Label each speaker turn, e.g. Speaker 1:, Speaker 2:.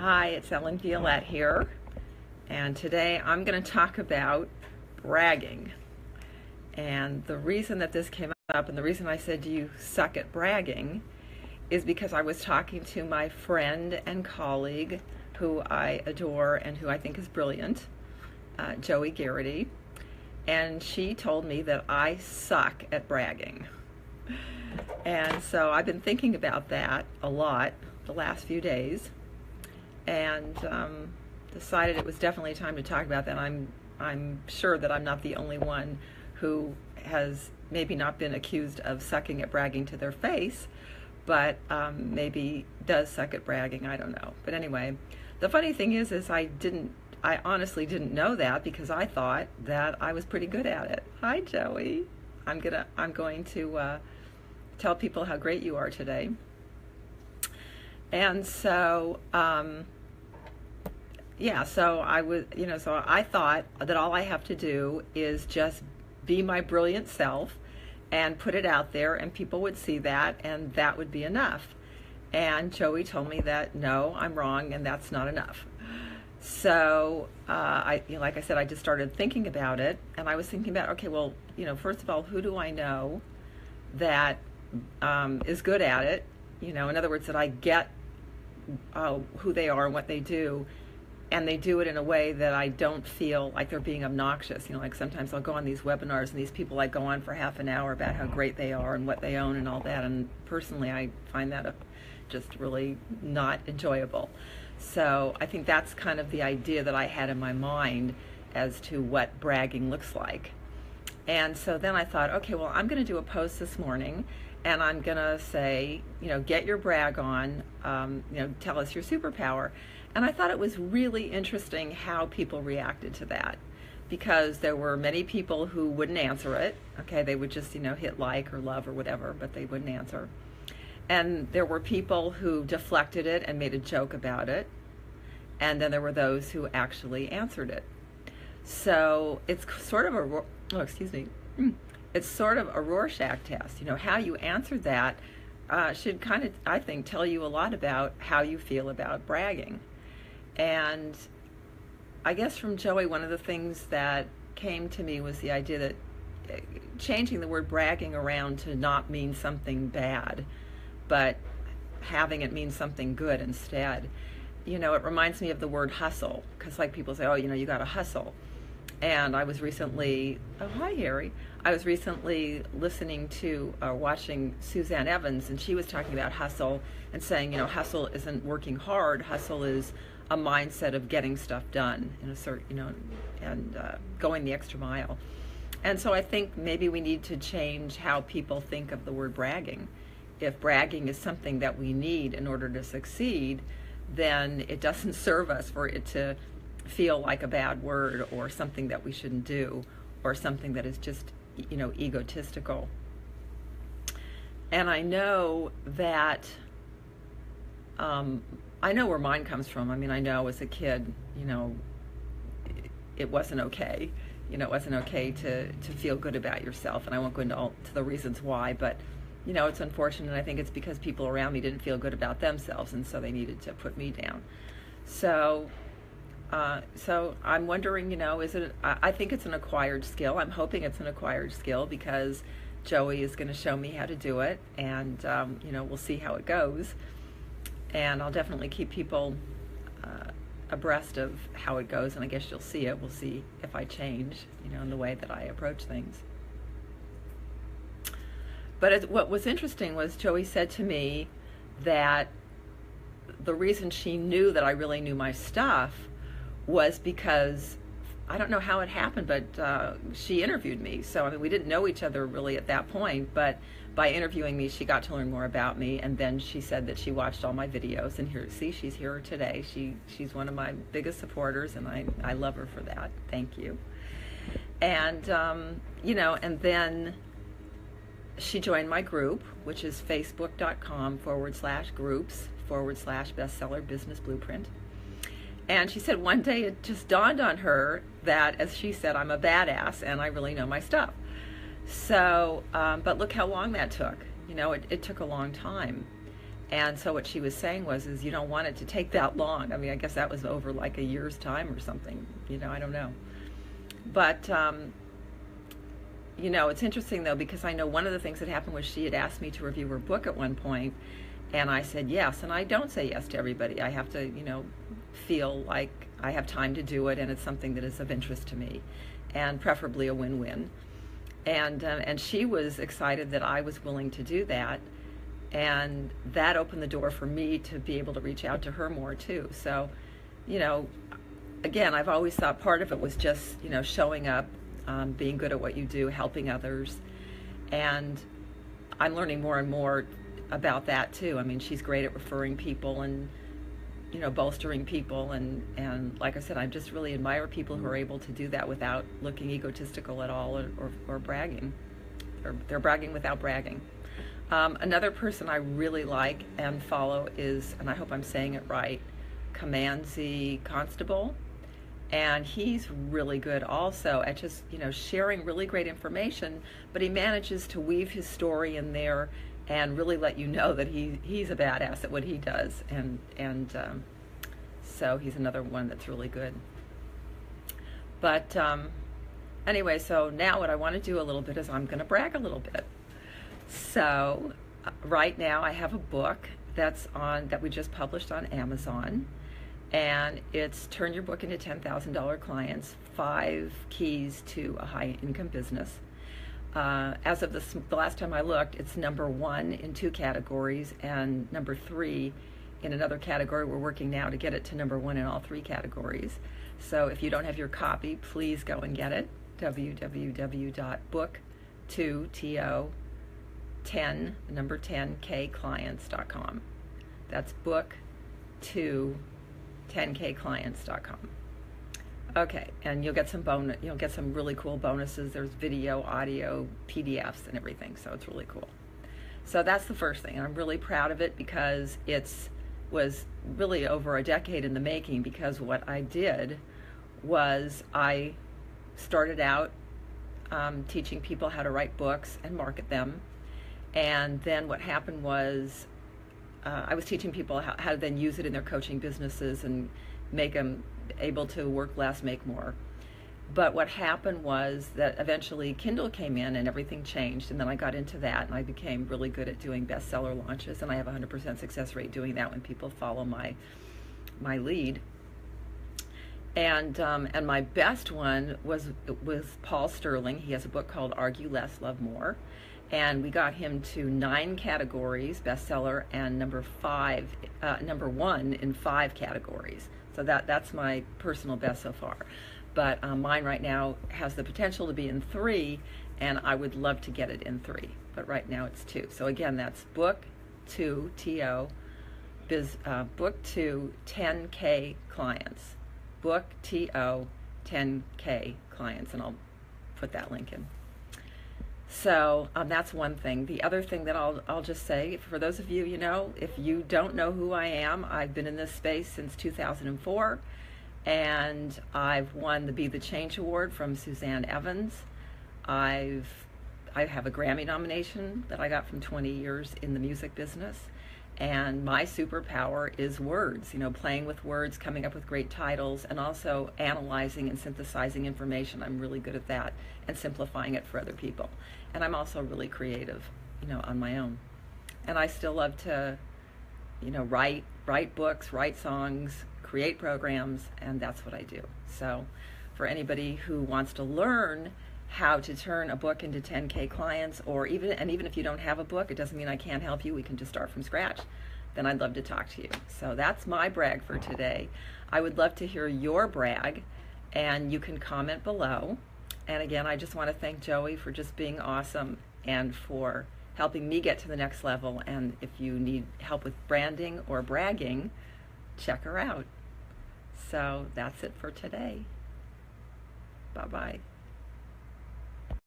Speaker 1: Hi, it's Ellen Violette here, and today I'm going to talk about bragging. And the reason that this came up and the reason I said, do you suck at bragging, is because I was talking to my friend and colleague who I adore and who I think is brilliant, Joey Garrity, and she told me that I suck at bragging. And so I've been thinking about that a lot the last few days, and decided it was definitely time to talk about that. I'm sure that I'm not the only one who has maybe not been accused of sucking at bragging to their face, but maybe does suck at bragging. I don't know. But anyway, the funny thing is I honestly didn't know that, because I thought that I was pretty good at it. Hi, Joey. I'm going to tell people how great you are today. And so, so I thought that all I have to do is just be my brilliant self and put it out there, and people would see that, and that would be enough. And Joey told me that, no, I'm wrong, and that's not enough. So, like I said, I just started thinking about it, and I was thinking about, okay, well, first of all, who do I know that is good at it? In other words, that I get who they are and what they do, and they do it in a way that I don't feel like they're being obnoxious. Like sometimes I'll go on these webinars and these people go on for half an hour about how great they are and what they own and all that, and personally I find that just really not enjoyable. So I think that's kind of the idea that I had in my mind as to what bragging looks like. And so then I thought, okay, well, I'm going to do a post this morning, and I'm going to say, get your brag on, tell us your superpower. And I thought it was really interesting how people reacted to that, because there were many people who wouldn't answer it. Okay, they would just, hit like or love or whatever, but they wouldn't answer. And there were people who deflected it and made a joke about it. And then there were those who actually answered it. So it's sort of it's sort of a Rorschach test. How you answered that should kind of, I think, tell you a lot about how you feel about bragging. And I guess from Joey, one of the things that came to me was the idea that changing the word bragging around to not mean something bad, but having it mean something good instead. It reminds me of the word hustle, because like people say, oh, you got to hustle. And I was recently, oh, hi, Harry. I was recently listening to, watching Suzanne Evans, and she was talking about hustle and saying, hustle isn't working hard. Hustle is a mindset of getting stuff done and going the extra mile. And so I think maybe we need to change how people think of the word bragging. If bragging is something that we need in order to succeed, then it doesn't serve us for it to feel like a bad word or something that we shouldn't do or something that is just, egotistical. And I know that, I know where mine comes from. I mean, I know as a kid, it wasn't okay. It wasn't okay to feel good about yourself. And I won't go into to the reasons why, but it's unfortunate. I think it's because people around me didn't feel good about themselves, and so they needed to put me down. So I'm wondering, is it? I think it's an acquired skill. I'm hoping it's an acquired skill, because Joey is going to show me how to do it, and we'll see how it goes. And I'll definitely keep people abreast of how it goes, and I guess you'll see it. We'll see if I change, in the way that I approach things. But what was interesting was Joey said to me that the reason she knew that I really knew my stuff was because, I don't know how it happened, but she interviewed me. So, I mean, we didn't know each other really at that point, but by interviewing me, she got to learn more about me. And then she said that she watched all my videos, and she's here today. She's one of my biggest supporters, and I love her for that. Thank you. And, and then she joined my group, which is facebook.com/groups/bestseller business blueprint. And she said one day it just dawned on her that, as she said, I'm a badass and I really know my stuff. So, but look how long that took. It took a long time. And so what she was saying is you don't want it to take that long. I mean, I guess that was over like a year's time or something, I don't know. But, it's interesting though, because I know one of the things that happened was she had asked me to review her book at one point, and I said yes, and I don't say yes to everybody. I have to, feel like I have time to do it, and it's something that is of interest to me, and preferably a win-win. And she was excited that I was willing to do that, and that opened the door for me to be able to reach out to her more too. So, again, I've always thought part of it was just, showing up, being good at what you do, helping others, and I'm learning more and more about that too. I mean, she's great at referring people and bolstering people, and like I said, I just really admire people who are able to do that without looking egotistical at all, or bragging, or they're bragging without bragging. Another person I really like and follow is, and I hope I'm saying it right, CommandZ Constable, and he's really good also at just sharing really great information, but he manages to weave his story in there and really let you know that he's a badass at what he does, and so he's another one that's really good. But anyway, so now what I want to do a little bit is I'm going to brag a little bit. So right now I have a book that we just published on Amazon, and it's Turn Your Book into $10,000 Clients, 5 Keys to a High-Income Business. As of the last time I looked, it's number 1 in 2 categories and number 3 in another category. We're working now to get it to number 1 in all 3 categories. So if you don't have your copy, please go and get it. book210kclients.com. That's book210kclients.com. Okay, and you'll get some really cool bonuses. There's video, audio, PDFs, and everything, so it's really cool. So that's the first thing, and I'm really proud of it because was really over a decade in the making, because what I did was I started out teaching people how to write books and market them, and then what happened was I was teaching people how to then use it in their coaching businesses and make them able to work less, make more. But what happened was that eventually Kindle came in and everything changed, and then I got into that and I became really good at doing bestseller launches, and I have a 100% success rate doing that when people follow my lead. And my best one was Paul Sterling. He has a book called Argue Less, Love More, and we got him to 9 categories, bestseller, and number 1 in 5 categories. So that's my personal best so far. But mine right now has the potential to be in 3, and I would love to get it in 3. But right now it's 2. So again, that's book 2, book 2, 10K clients. Book TO 10K clients, and I'll put that link in. So that's one thing. The other thing that I'll just say, for those of you, if you don't know who I am, I've been in this space since 2004, and I've won the Be the Change Award from Suzanne Evans. I have a Grammy nomination that I got from 20 years in the music business, and my superpower is words, playing with words, coming up with great titles, and also analyzing and synthesizing information. I'm really good at that, and simplifying it for other people. And I'm also really creative, on my own. And I still love to, write books, write songs, create programs, and that's what I do. So for anybody who wants to learn how to turn a book into 10K clients, even if you don't have a book, it doesn't mean I can't help you. We can just start from scratch. Then I'd love to talk to you. So that's my brag for today. I would love to hear your brag, and you can comment below. And again, I just want to thank Joey for just being awesome and for helping me get to the next level. And if you need help with branding or bragging, check her out. So that's it for today. Bye-bye.